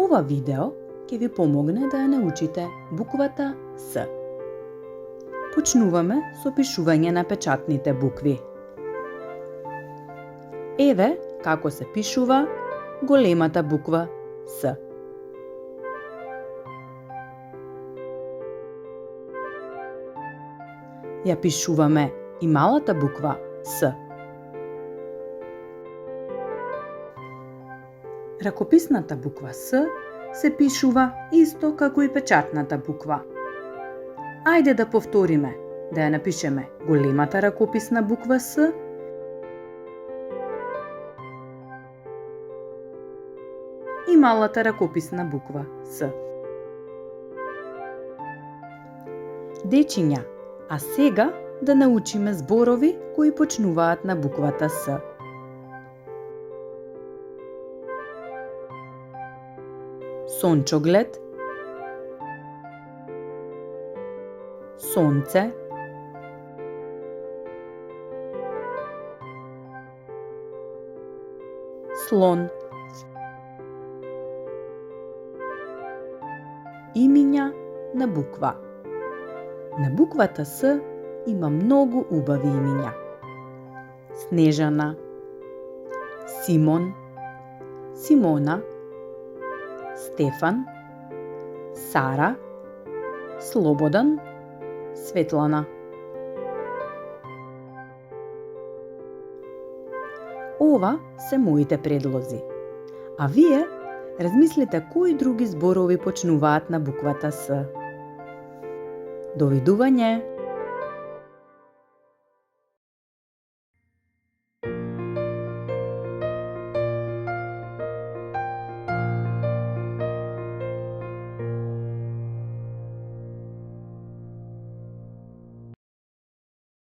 Ова видео ќе ви помогне да ја научите буквата С. Почнуваме со пишување на печатните букви. Еве како се пишува големата буква С. Ја пишуваме и малата буква С. Ракописната буква С се пишува исто како и печатната буква. Ајде да повториме, да ја напишеме големата ракописна буква С и малата ракописна буква С. Дечиња, а сега да научиме зборови кои почнуваат на буквата С. Сончоглед, сонце, слон. Имиња на буква. На буквата С има многу убави имиња. Снежана, Симон, Симона, Стефан, Сара, Слободан, Светлана. Ова се моите предлози. А вие размислете кои други зборови почнуваат на буквата С. Довидување!